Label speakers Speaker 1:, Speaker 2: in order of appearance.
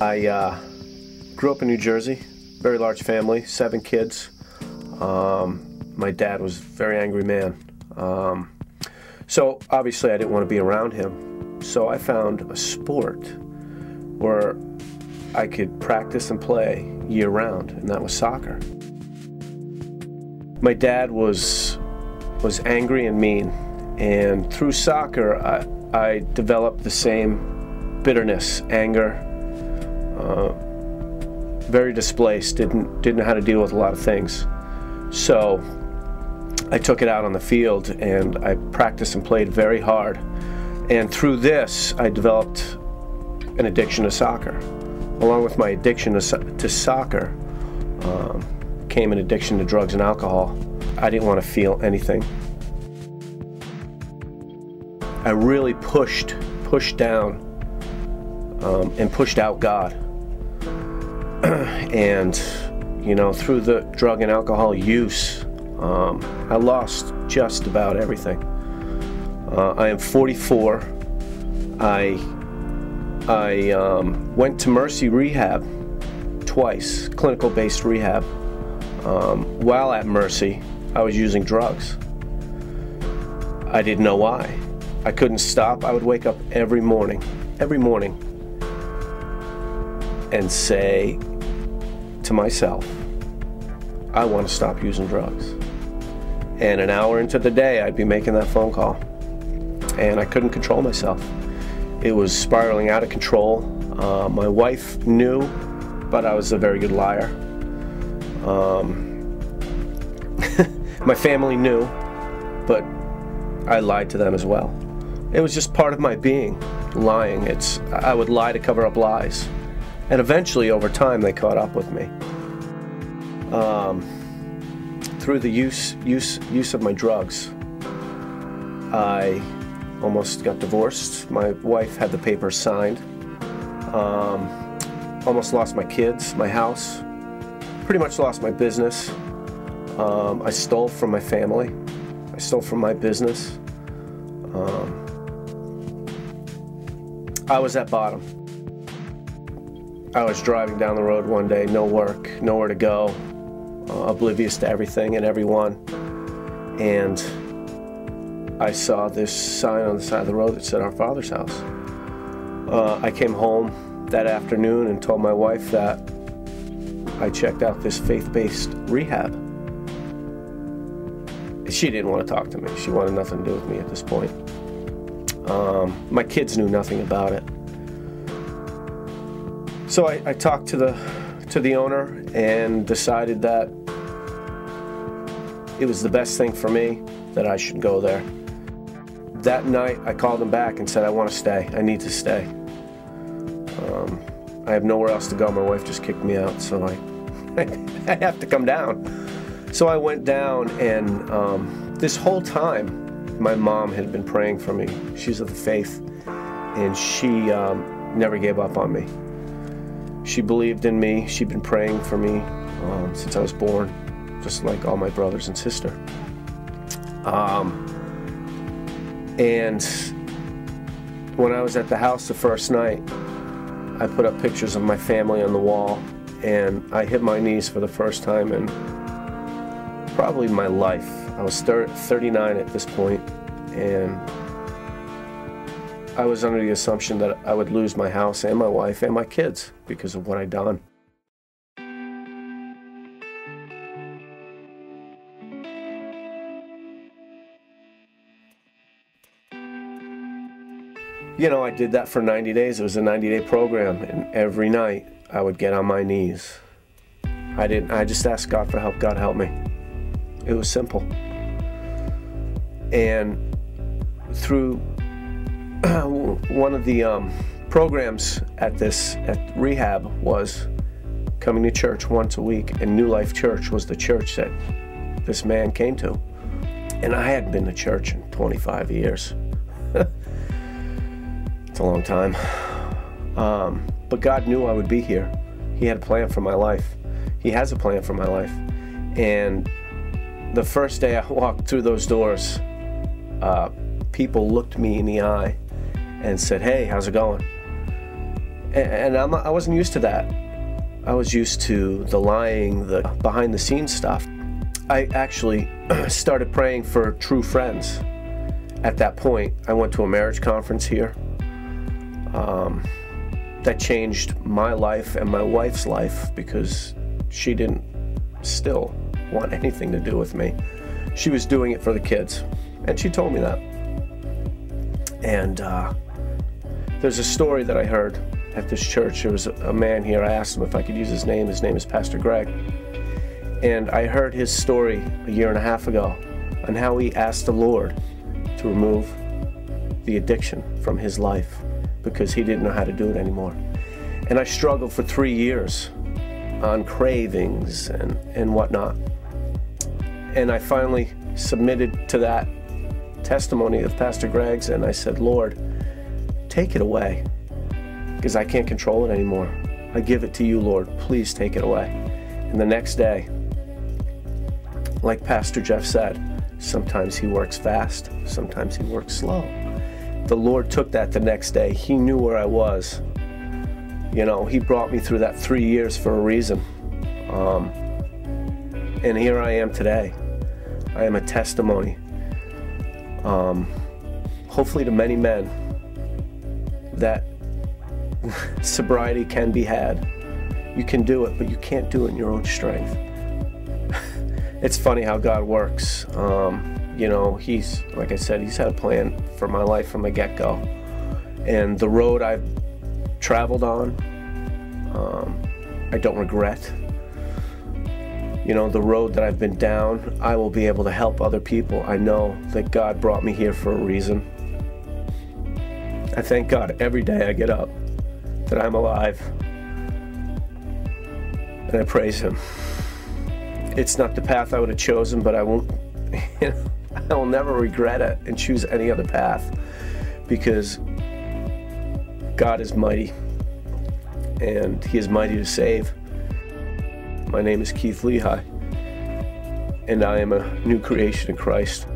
Speaker 1: I grew up in New Jersey, very large family, 7 kids. My dad was a very angry man. So obviously I didn't want to be around him. So I found a sport where I could practice and play year-round, and that was soccer. My dad was angry and mean, and through soccer I developed the same bitterness, anger, very displaced, didn't know how to deal with a lot of things. So I took it out on the field and I practiced and played very hard. And through this, I developed an addiction to soccer. Along with my addiction to soccer came an addiction to drugs and alcohol. I didn't want to feel anything. I really pushed down and pushed out God. And, you know, through the drug and alcohol use, I lost just about everything. I am 44. I went to Mercy Rehab twice, clinical-based rehab. While at Mercy, I was using drugs. I didn't know why. I couldn't stop. I would wake up every morning, and say to myself, I want to stop using drugs. And an hour into the day, I'd be making that phone call. And I couldn't control myself. It was spiraling out of control. My wife knew, but I was a very good liar. My family knew, but I lied to them as well. It was just part of my being, lying. I would lie to cover up lies. And eventually, over time, they caught up with me. Through the use of my drugs, I almost got divorced. My wife had the papers signed. Almost lost my kids, my house. Pretty much lost my business. I stole from my family. I stole from my business. I was at bottom. I was driving down the road one day, no work, nowhere to go, oblivious to everything and everyone. And I saw this sign on the side of the road that said Our Father's House. I came home that afternoon and told my wife that I checked out this faith-based rehab. She didn't want to talk to me. She wanted nothing to do with me at this point. My kids knew nothing about it. So I talked to the owner and decided that it was the best thing for me that I should go there. That night I called him back and said, I want to stay. I need to stay. I have nowhere else to go. My wife just kicked me out, so I have to come down. So I went down, and this whole time my mom had been praying for me. She's of the faith, and she never gave up on me. She believed in me. She'd been praying for me since I was born, just like all my brothers and sister. And when I was at the house the first night, I put up pictures of my family on the wall, and I hit my knees for the first time in probably my life. I was 39 at this point, and I was under the assumption that I would lose my house and my wife and my kids because of what I'd done. You know, I did that for 90 days. It was a 90-day program, and every night I would get on my knees. I just asked God for help. God, help me. It was simple. And through one of the programs at rehab was coming to church once a week, and New Life Church was the church that this man came to. And I hadn't been to church in 25 years. It's a long time. But God knew I would be here. He had a plan for my life. He has a plan for my life. And the first day I walked through those doors, people looked me in the eye and said, "Hey, how's it going?" And I wasn't used to that. I was used to the lying, the behind-the-scenes stuff. I actually started praying for true friends. At that point, I went to a marriage conference here that changed my life and my wife's life, because she didn't still want anything to do with me. She was doing it for the kids, and she told me that. And there's a story that I heard at this church. There was a man here. I asked him if I could use his name. His name is Pastor Greg. And I heard his story a year and a half ago on how he asked the Lord to remove the addiction from his life because he didn't know how to do it anymore. And I struggled for 3 years on cravings and whatnot. And I finally submitted to that testimony of Pastor Greg's, and I said, Lord, take it away, because I can't control it anymore. I give it to you, Lord. Please take it away. And the next day, like Pastor Jeff said, sometimes he works fast, sometimes he works slow. The Lord took that the next day. He knew where I was. You know, he brought me through that 3 years for a reason. And here I am today. I am a testimony, hopefully to many men, that sobriety can be had. You can do it, but you can't do it in your own strength. It's funny how God works. You know, he's, like I said, he's had a plan for my life from the get-go. And the road I've traveled on, I don't regret. You know, the road that I've been down, I will be able to help other people. I know that God brought me here for a reason. I thank God every day I get up that I'm alive. And I praise Him. It's not the path I would have chosen, but I won't, you know, I will never regret it and choose any other path, because God is mighty and He is mighty to save. My name is Keith Lehigh, and I am a new creation in Christ.